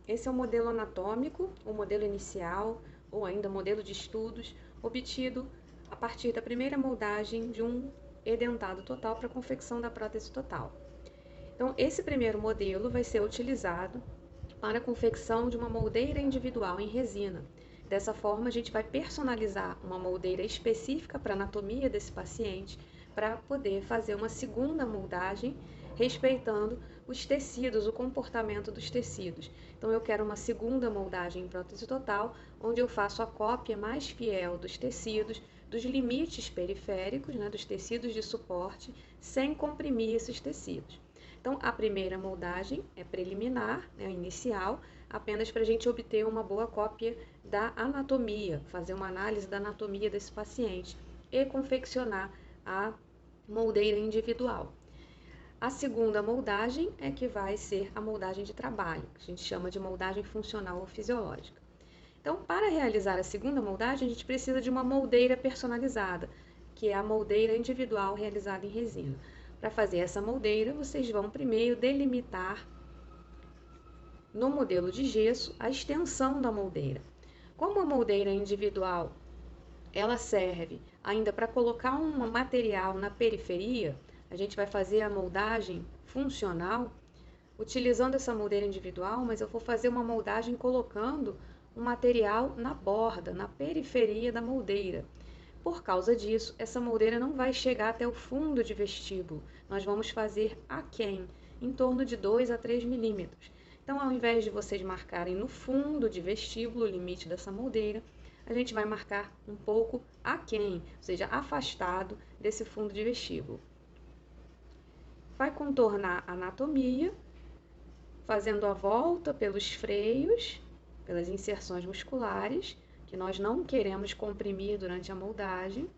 Esse é o modelo anatômico, o modelo inicial, ou ainda modelo de estudos, obtido a partir da primeira moldagem de um edentado total para a confecção da prótese total. Então, esse primeiro modelo vai ser utilizado para a confecção de uma moldeira individual em resina. Dessa forma, a gente vai personalizar uma moldeira específica para a anatomia desse paciente, para poder fazer uma segunda moldagem, respeitando os tecidos, o comportamento dos tecidos. Então, eu quero uma segunda moldagem em prótese total, onde eu faço a cópia mais fiel dos tecidos, dos limites periféricos, né, dos tecidos de suporte, sem comprimir esses tecidos. Então, a primeira moldagem é preliminar, né, inicial, apenas para a gente obter uma boa cópia da anatomia, fazer uma análise da anatomia desse paciente e confeccionar a moldeira individual. A segunda moldagem é que vai ser a moldagem de trabalho, que a gente chama de moldagem funcional ou fisiológica. Então, para realizar a segunda moldagem, a gente precisa de uma moldeira personalizada, que é a moldeira individual realizada em resina. Para fazer essa moldeira, vocês vão primeiro delimitar no modelo de gesso a extensão da moldeira. Como a moldeira individual ela serve ainda para colocar um material na periferia, a gente vai fazer a moldagem funcional utilizando essa moldeira individual, mas eu vou fazer uma moldagem colocando um material na borda, na periferia da moldeira. Por causa disso, essa moldeira não vai chegar até o fundo de vestíbulo. Nós vamos fazer aquém, em torno de 2 a 3 milímetros. Então, ao invés de vocês marcarem no fundo de vestíbulo o limite dessa moldeira, a gente vai marcar um pouco aquém, ou seja, afastado desse fundo de vestíbulo. Vai contornar a anatomia, fazendo a volta pelos freios, pelas inserções musculares, que nós não queremos comprimir durante a moldagem.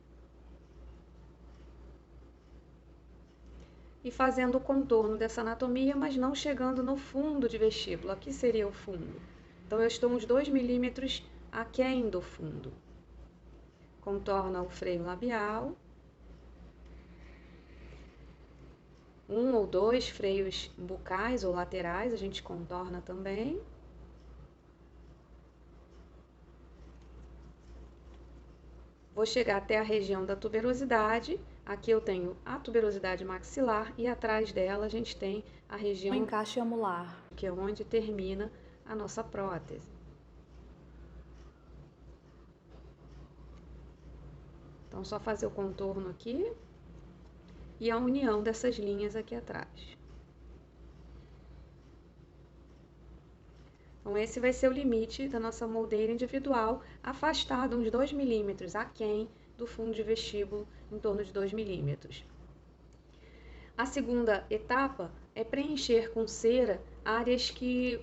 E fazendo o contorno dessa anatomia, mas não chegando no fundo de vestíbulo. Aqui seria o fundo. Então, eu estou uns 2 milímetros aquém do fundo. Contorna o freio labial. 1 ou 2 freios bucais ou laterais, a gente contorna também. Vou chegar até a região da tuberosidade. Aqui eu tenho a tuberosidade maxilar e atrás dela a gente tem a região O encaixe amular, que é onde termina a nossa prótese. Então, só fazer o contorno aqui e a união dessas linhas aqui atrás. Então, esse vai ser o limite da nossa moldeira individual, afastado uns 2 milímetros, aquém do fundo de vestíbulo, em torno de 2 milímetros. A segunda etapa é preencher com cera áreas que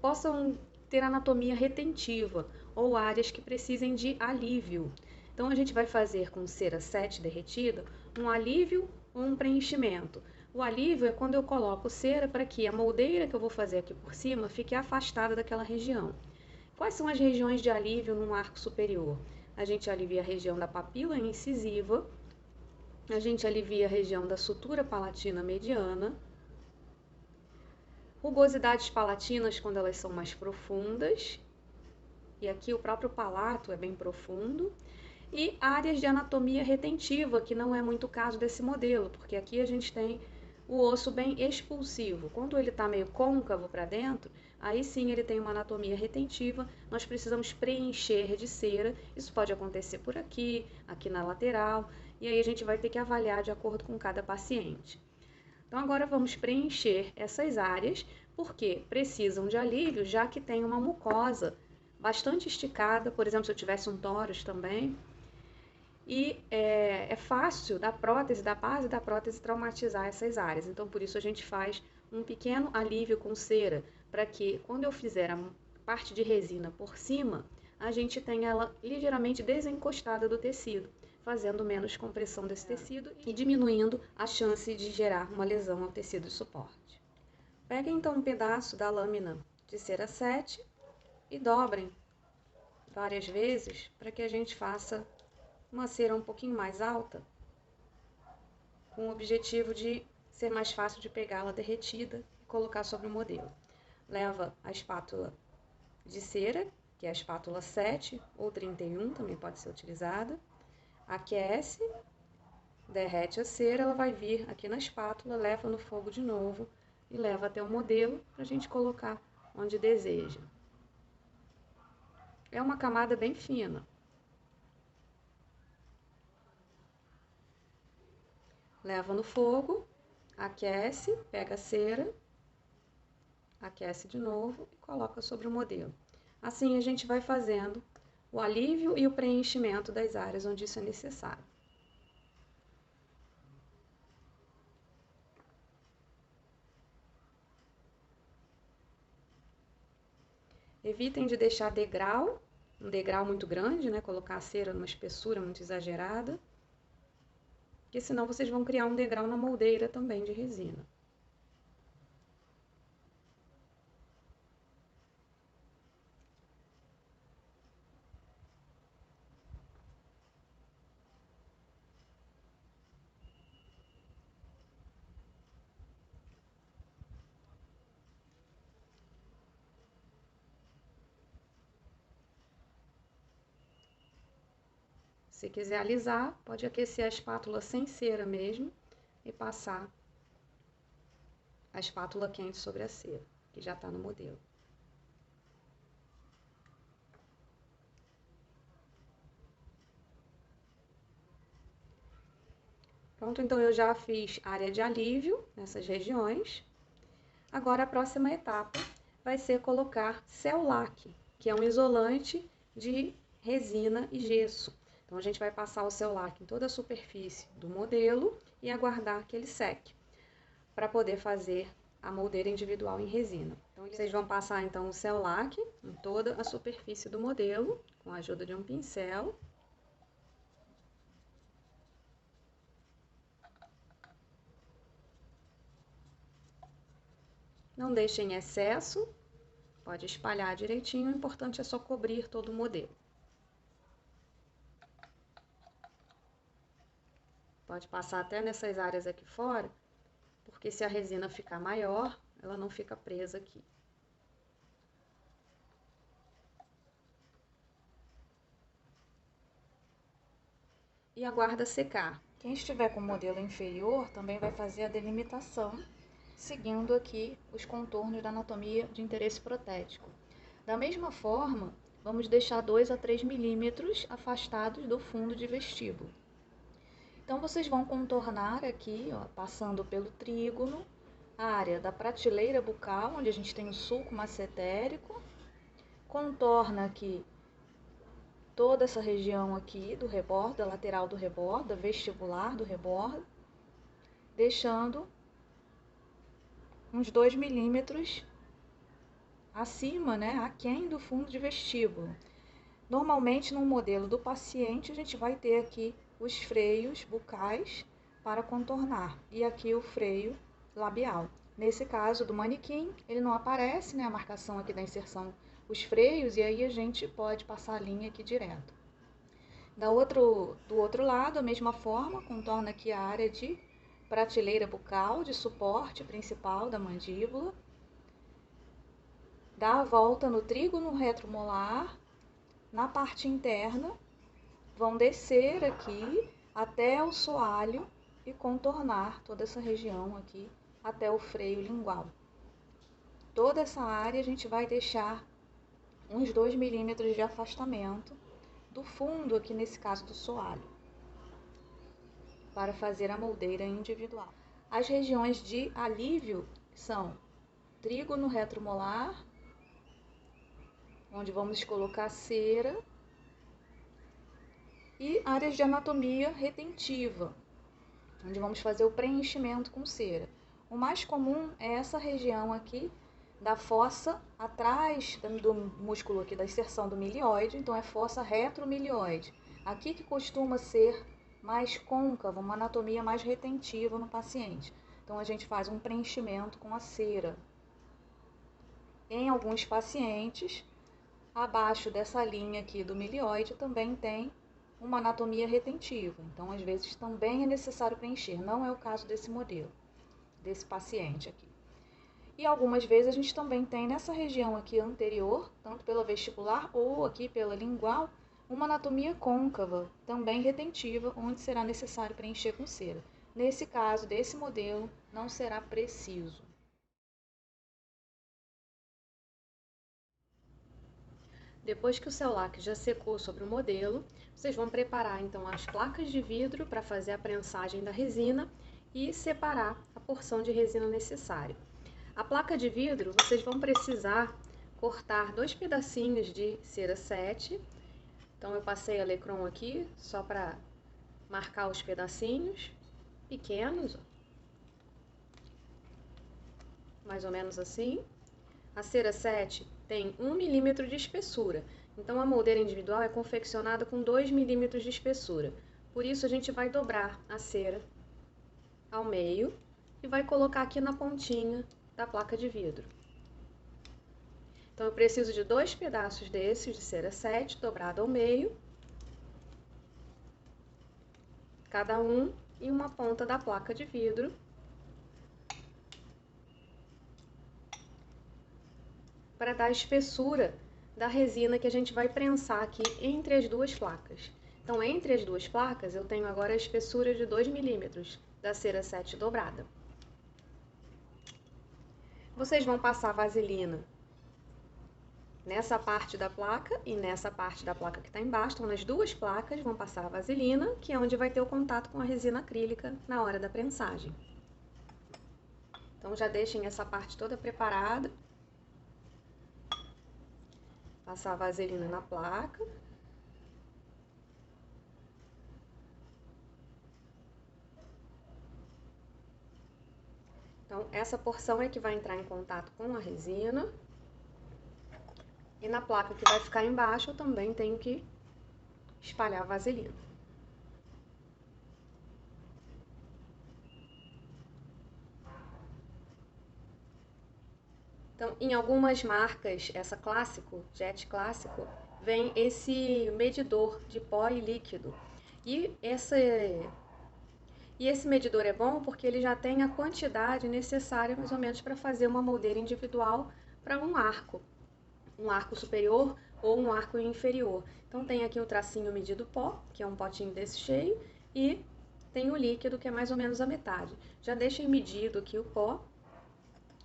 possam ter anatomia retentiva ou áreas que precisem de alívio. Então, a gente vai fazer com cera 7 derretida um alívio ou um preenchimento. O alívio é quando eu coloco cera para que a moldeira que eu vou fazer aqui por cima fique afastada daquela região. Quais são as regiões de alívio num arco superior? A gente alivia a região da papila incisiva, a gente alivia a região da sutura palatina mediana, rugosidades palatinas quando elas são mais profundas, e aqui o próprio palato é bem profundo, e áreas de anatomia retentiva, que não é muito o caso desse modelo, porque aqui a gente tem o osso bem expulsivo. Quando ele está meio côncavo para dentro, aí sim ele tem uma anatomia retentiva, nós precisamos preencher de cera, isso pode acontecer por aqui, aqui na lateral, e aí a gente vai ter que avaliar de acordo com cada paciente. Então agora vamos preencher essas áreas, porque precisam de alívio, já que tem uma mucosa bastante esticada, por exemplo, se eu tivesse um tórax também, e é fácil da prótese, da base da prótese, traumatizar essas áreas. Então, por isso a gente faz um pequeno alívio com cera, para que quando eu fizer a parte de resina por cima, a gente tenha ela ligeiramente desencostada do tecido, fazendo menos compressão desse tecido e diminuindo a chance de gerar uma lesão ao tecido de suporte. Peguem então um pedaço da lâmina de cera 7 e dobrem várias vezes para que a gente faça uma cera um pouquinho mais alta, com o objetivo de ser mais fácil de pegá-la derretida e colocar sobre o modelo. leva a espátula de cera, que é a espátula 7 ou 31, também pode ser utilizada, aquece, derrete a cera, ela vai vir aqui na espátula, leva no fogo de novo e leva até o modelo para a gente colocar onde deseja. É uma camada bem fina. Leva no fogo, aquece, pega a cera, aquece de novo e coloca sobre o modelo. Assim a gente vai fazendo o alívio e o preenchimento das áreas onde isso é necessário. Evitem de deixar um degrau muito grande, né? Colocar a cera numa espessura muito exagerada, porque senão vocês vão criar um degrau na moldeira também de resina. Se quiser alisar, pode aquecer a espátula sem cera mesmo e passar a espátula quente sobre a cera, que já está no modelo. Pronto, então eu já fiz área de alívio nessas regiões. Agora a próxima etapa vai ser colocar Cel-Lac, que é um isolante de resina e gesso. Então a gente vai passar o Cel-Lac em toda a superfície do modelo e aguardar que ele seque, para poder fazer a moldeira individual em resina. Então vocês vão passar então o Cel-Lac em toda a superfície do modelo, com a ajuda de um pincel. Não deixem excesso, pode espalhar direitinho, o importante é só cobrir todo o modelo. Pode passar até nessas áreas aqui fora, porque se a resina ficar maior, ela não fica presa aqui. E aguarda secar. Quem estiver com o modelo inferior também vai fazer a delimitação, seguindo aqui os contornos da anatomia de interesse protético. Da mesma forma, vamos deixar 2 a 3 milímetros afastados do fundo de vestíbulo. Então, vocês vão contornar aqui, ó, passando pelo trígono, a área da prateleira bucal, onde a gente tem o sulco massetérico, contorna aqui toda essa região aqui do rebordo, da lateral do rebordo, da vestibular do rebordo, deixando uns 2 milímetros acima, né, aquém do fundo de vestíbulo. Normalmente, no modelo do paciente, a gente vai ter aqui os freios bucais para contornar e aqui o freio labial. Nesse caso do manequim, ele não aparece, né, a marcação aqui da inserção, os freios, e aí a gente pode passar a linha aqui direto. Do outro lado, a mesma forma, contorna aqui a área de prateleira bucal, de suporte principal da mandíbula. Dá a volta no trígono retromolar, na parte interna, vão descer aqui até o soalho e contornar toda essa região aqui até o freio lingual. Toda essa área a gente vai deixar uns 2 milímetros de afastamento do fundo, aqui nesse caso do soalho, para fazer a moldeira individual. As regiões de alívio são trígono retromolar, onde vamos colocar cera, e áreas de anatomia retentiva, onde vamos fazer o preenchimento com cera. O mais comum é essa região aqui da fossa atrás do músculo aqui da inserção do milioide, então é fossa retromilioide. Aqui que costuma ser mais côncava, uma anatomia mais retentiva no paciente. Então a gente faz um preenchimento com a cera. Em alguns pacientes, abaixo dessa linha aqui do milioide também tem uma anatomia retentiva, então às vezes também é necessário preencher, não é o caso desse modelo, desse paciente aqui. E algumas vezes a gente também tem nessa região aqui anterior, tanto pela vestibular ou aqui pela lingual, uma anatomia côncava, também retentiva, onde será necessário preencher com cera. Nesse caso, desse modelo, não será preciso. Depois que o seu lacre já secou sobre o modelo, vocês vão preparar então as placas de vidro para fazer a prensagem da resina e separar a porção de resina necessária. A placa de vidro, vocês vão precisar cortar 2 pedacinhos de cera 7. Então eu passei a Lecron aqui só para marcar os pedacinhos pequenos, mais ou menos assim. A cera 7 tem 1 milímetro de espessura, então a moldeira individual é confeccionada com 2 milímetros de espessura. Por isso a gente vai dobrar a cera ao meio e vai colocar aqui na pontinha da placa de vidro. Então eu preciso de 2 pedaços desses de cera 7 dobrado ao meio, cada um em uma ponta da placa de vidro. Para dar a espessura da resina que a gente vai prensar aqui entre as duas placas. Então, entre as duas placas, eu tenho agora a espessura de 2 milímetros da cera 7 dobrada. Vocês vão passar vaselina nessa parte da placa e nessa parte da placa que está embaixo. Então, nas duas placas vão passar a vaselina, que é onde vai ter o contato com a resina acrílica na hora da prensagem. Então, já deixem essa parte toda preparada. Passar a vaselina na placa. Então, essa porção é que vai entrar em contato com a resina. E na placa que vai ficar embaixo, eu também tenho que espalhar a vaselina. Então, em algumas marcas, essa clássico, Jet Clássico, vem esse medidor de pó e líquido. E esse medidor é bom porque ele já tem a quantidade necessária, mais ou menos, para fazer uma moldeira individual para um arco superior ou um arco inferior. Então, tem aqui o tracinho medido pó, que é um potinho desse cheio, e tem o líquido, que é mais ou menos a metade. Já deixem medido aqui o pó.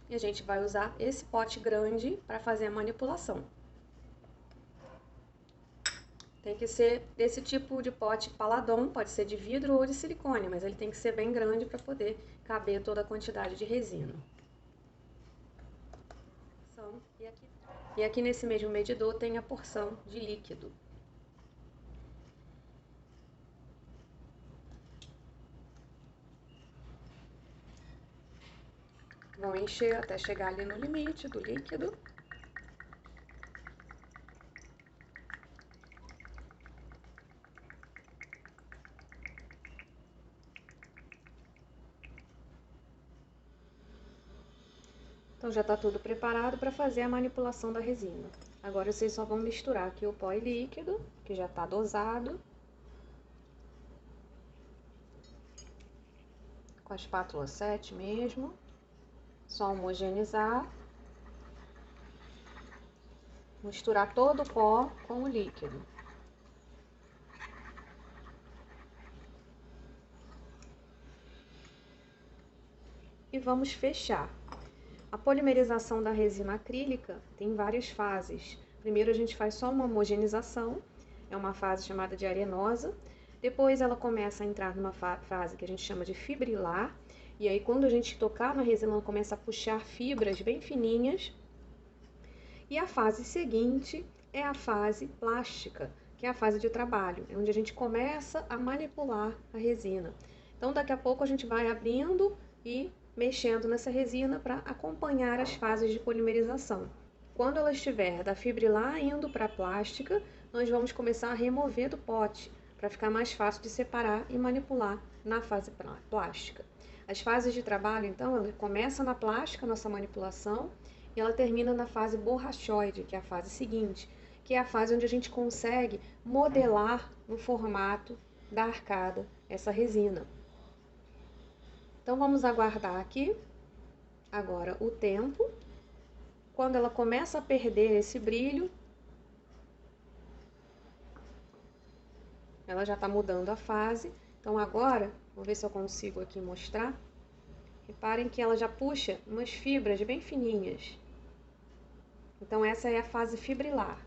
E a gente vai usar esse pote grande para fazer a manipulação. Tem que ser desse tipo de pote paladon, pode ser de vidro ou de silicone, mas ele tem que ser bem grande para poder caber toda a quantidade de resina. E aqui nesse mesmo medidor tem a porção de líquido. Vão encher até chegar ali no limite do líquido. Então já está tudo preparado para fazer a manipulação da resina. Agora vocês só vão misturar aqui o pó e líquido, que já está dosado, com a espátula 7 mesmo. Só homogeneizar. Misturar todo o pó com o líquido. E vamos fechar. A polimerização da resina acrílica tem várias fases. Primeiro a gente faz só uma homogeneização, é uma fase chamada de arenosa. Depois ela começa a entrar numa fase que a gente chama de fibrilar. E aí quando a gente tocar na resina, ela começa a puxar fibras bem fininhas. E a fase seguinte é a fase plástica, que é a fase de trabalho, é onde a gente começa a manipular a resina. Então daqui a pouco a gente vai abrindo e mexendo nessa resina para acompanhar as fases de polimerização. Quando ela estiver da fibrilar indo para a plástica, nós vamos começar a remover do pote, para ficar mais fácil de separar e manipular na fase plástica. As fases de trabalho, então, ela começa na plástica, nossa manipulação, e ela termina na fase borrachoide, que é a fase seguinte, que é a fase onde a gente consegue modelar no formato da arcada essa resina. Então vamos aguardar aqui Agora, o tempo, quando ela começa a perder esse brilho, ela já está mudando a fase. Então agora, vou ver se eu consigo aqui mostrar. Reparem que ela já puxa umas fibras bem fininhas. Então essa é a fase fibrilar.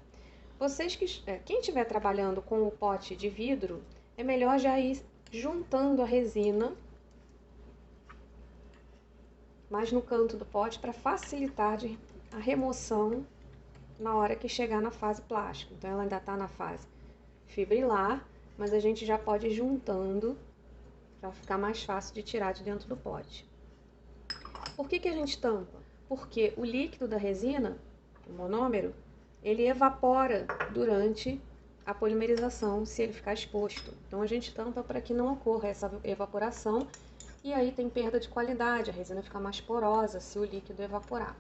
Quem estiver trabalhando com o pote de vidro, é melhor já ir juntando a resina mais no canto do pote para facilitar a remoção na hora que chegar na fase plástica. Então ela ainda está na fase fibrilar, mas a gente já pode ir juntando para ficar mais fácil de tirar de dentro do pote. Por que a gente tampa? Porque o líquido da resina, o monômero, ele evapora durante a polimerização se ele ficar exposto. Então a gente tampa para que não ocorra essa evaporação e aí tem perda de qualidade, a resina fica mais porosa se o líquido evaporar.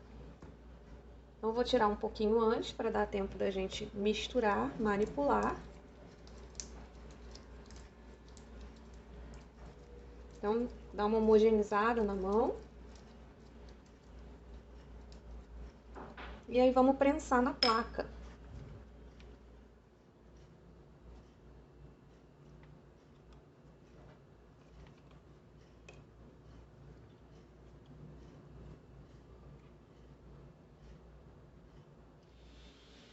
Então eu vou tirar um pouquinho antes para dar tempo da gente misturar, manipular. Então dá uma homogeneizada na mão. E aí vamos prensar na placa.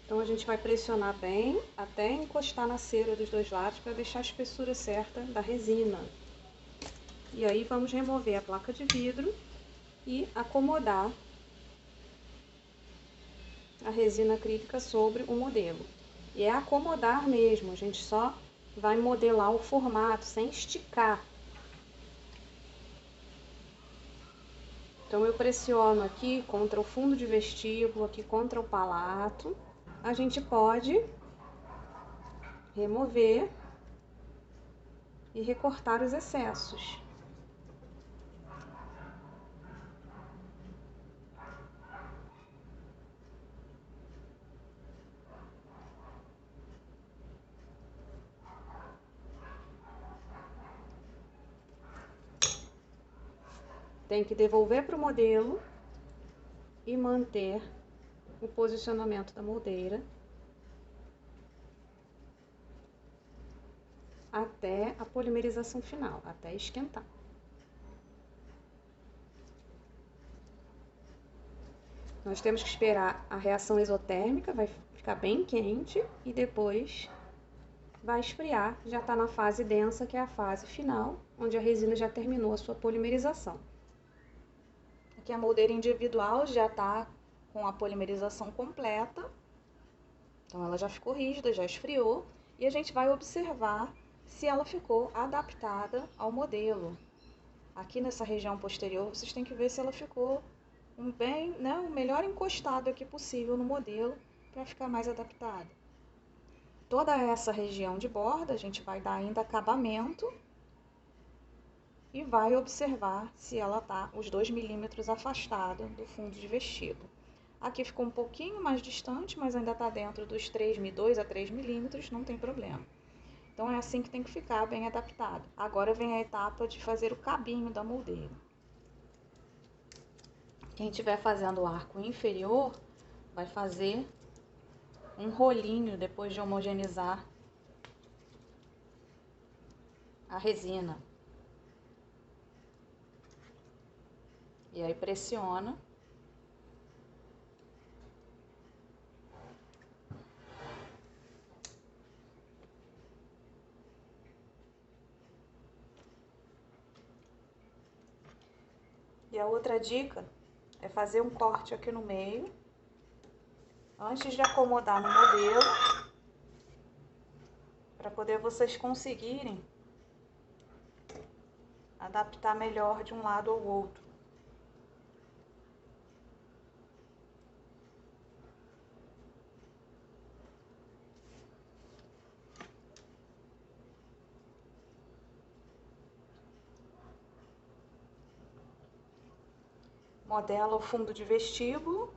Então a gente vai pressionar bem até encostar na cera dos dois lados para deixar a espessura certa da resina. E aí vamos remover a placa de vidro e acomodar a resina acrílica sobre o modelo. E é acomodar mesmo, a gente só vai modelar o formato sem esticar. Então eu pressiono aqui contra o fundo de vestíbulo, aqui contra o palato. A gente pode remover e recortar os excessos. Tem que devolver para o modelo e manter o posicionamento da moldeira até a polimerização final, até esquentar. Nós temos que esperar a reação exotérmica, vai ficar bem quente e depois vai esfriar, já está na fase densa, que é a fase final, onde a resina já terminou a sua polimerização. Aqui a moldeira individual já está com a polimerização completa, então ela já ficou rígida, já esfriou, e a gente vai observar se ela ficou adaptada ao modelo. Aqui nessa região posterior, vocês têm que ver se ela ficou o melhor encostado aqui possível no modelo para ficar mais adaptada. Toda essa região de borda, a gente vai dar ainda acabamento e vai observar se ela está os 2 milímetros afastada do fundo de vestíbulo. Aqui ficou um pouquinho mais distante, mas ainda está dentro dos 2 a 3 milímetros, não tem problema. Então é assim que tem que ficar, bem adaptado. Agora vem a etapa de fazer o cabinho da moldeira. Quem estiver fazendo o arco inferior, vai fazer um rolinho depois de homogeneizar a resina. E aí pressiona. E a outra dica é fazer um corte aqui no meio, antes de acomodar no modelo, para poder vocês conseguirem adaptar melhor de um lado ao outro. Modela o fundo de vestíbulo.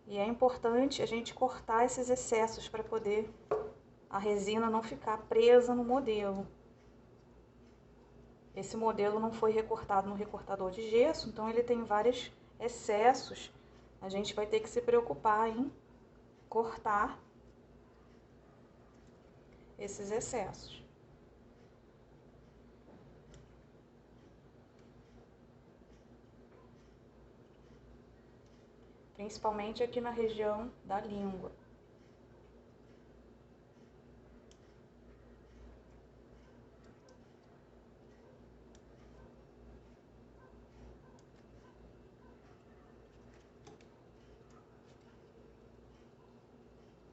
E é importante a gente cortar esses excessos para poder a resina não ficar presa no modelo. Esse modelo não foi recortado no recortador de gesso, então ele tem vários excessos. A gente vai ter que se preocupar em cortar esses excessos. Principalmente aqui na região da língua.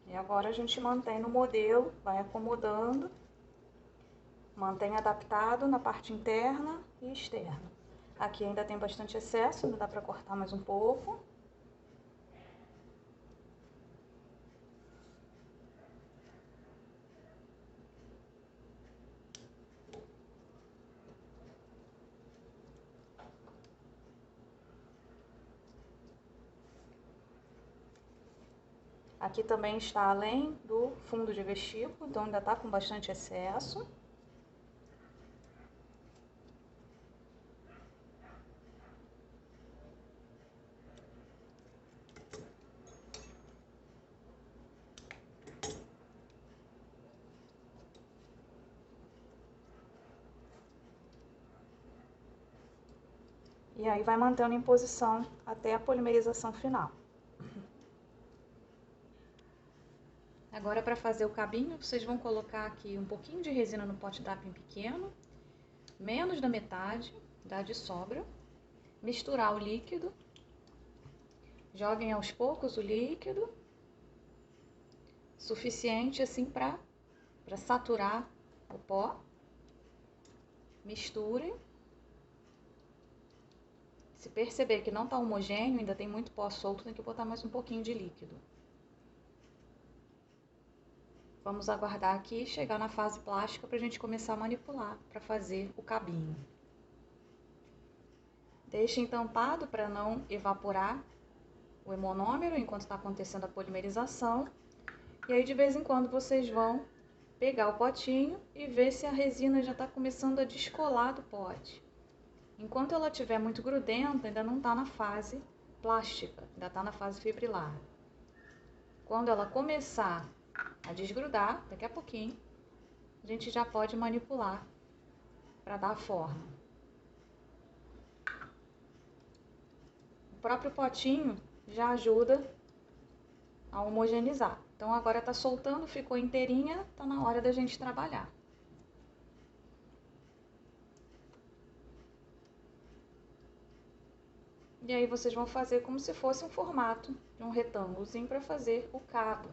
E agora a gente mantém no modelo, vai acomodando, mantém adaptado na parte interna e externa. Aqui ainda tem bastante excesso, ainda dá para cortar mais um pouco. Aqui também está além do fundo de vestíbulo, então ainda está com bastante excesso. E aí vai mantendo em posição até a polimerização final. Agora, para fazer o cabinho, vocês vão colocar aqui um pouquinho de resina no pote DAP pequeno, menos da metade, dá de sobra. Misturar o líquido, joguem aos poucos o líquido, suficiente assim para saturar o pó. Misturem. Se perceber que não está homogêneo, ainda tem muito pó solto, tem que botar mais um pouquinho de líquido. Vamos aguardar aqui chegar na fase plástica para a gente começar a manipular para fazer o cabinho. Deixem tampado para não evaporar o hemonômero enquanto está acontecendo a polimerização. E aí de vez em quando vocês vão pegar o potinho e ver se a resina já está começando a descolar do pote. Enquanto ela estiver muito grudenta, ainda não está na fase plástica, ainda está na fase fibrilar. Quando ela começar a desgrudar, daqui a pouquinho, a gente já pode manipular para dar a forma. O próprio potinho já ajuda a homogeneizar. Então agora está soltando, ficou inteirinha, está na hora da gente trabalhar. E aí vocês vão fazer como se fosse um formato de um retângulozinho para fazer o cabo.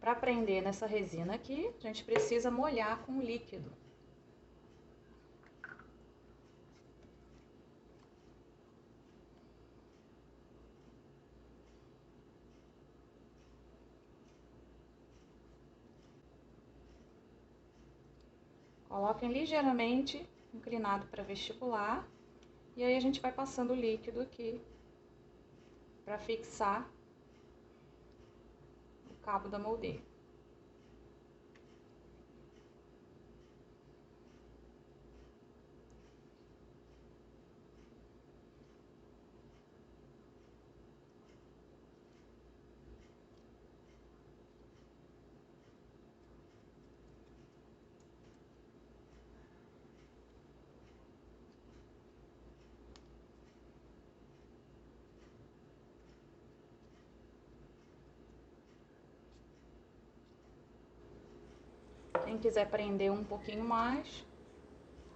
Para prender nessa resina aqui, a gente precisa molhar com líquido. Coloquem ligeiramente inclinado para vestibular e aí a gente vai passando o líquido aqui para fixar o cabo da moldeira. Quem quiser prender um pouquinho mais,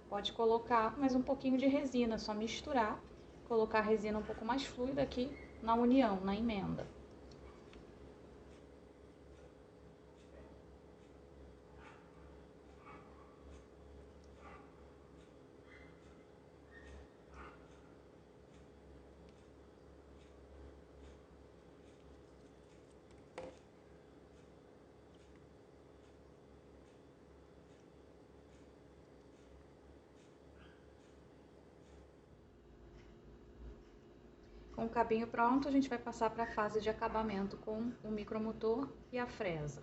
pode colocar mais um pouquinho de resina, só misturar, colocar a resina um pouco mais fluida aqui na união, na emenda. Com o cabinho pronto, a gente vai passar para a fase de acabamento com o micromotor e a fresa.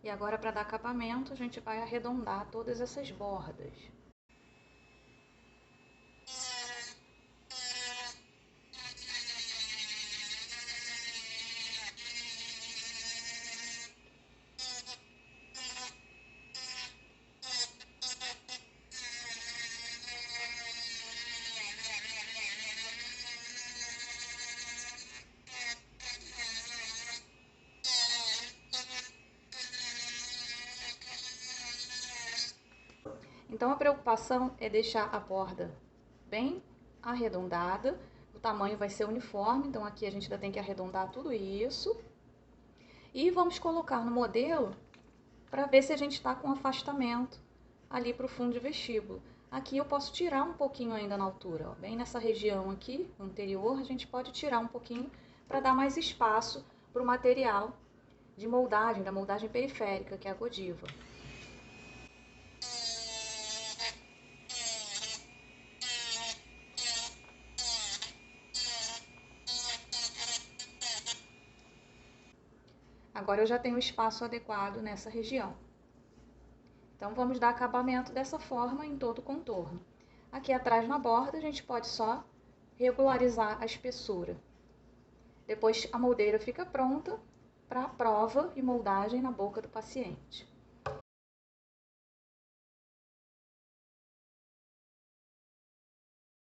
E agora, para dar acabamento, a gente vai arredondar todas essas bordas. Então, a preocupação é deixar a borda bem arredondada, o tamanho vai ser uniforme, então aqui a gente ainda tem que arredondar tudo isso. E vamos colocar no modelo para ver se a gente está com afastamento ali para o fundo de vestíbulo. Aqui eu posso tirar um pouquinho ainda na altura, ó. Bem nessa região aqui, anterior, a gente pode tirar um pouquinho para dar mais espaço para o material de moldagem, da moldagem periférica, que é a Godiva. Agora eu já tenho o espaço adequado nessa região. Então vamos dar acabamento dessa forma em todo o contorno. Aqui atrás na borda a gente pode só regularizar a espessura. Depois a moldeira fica pronta para a prova e moldagem na boca do paciente.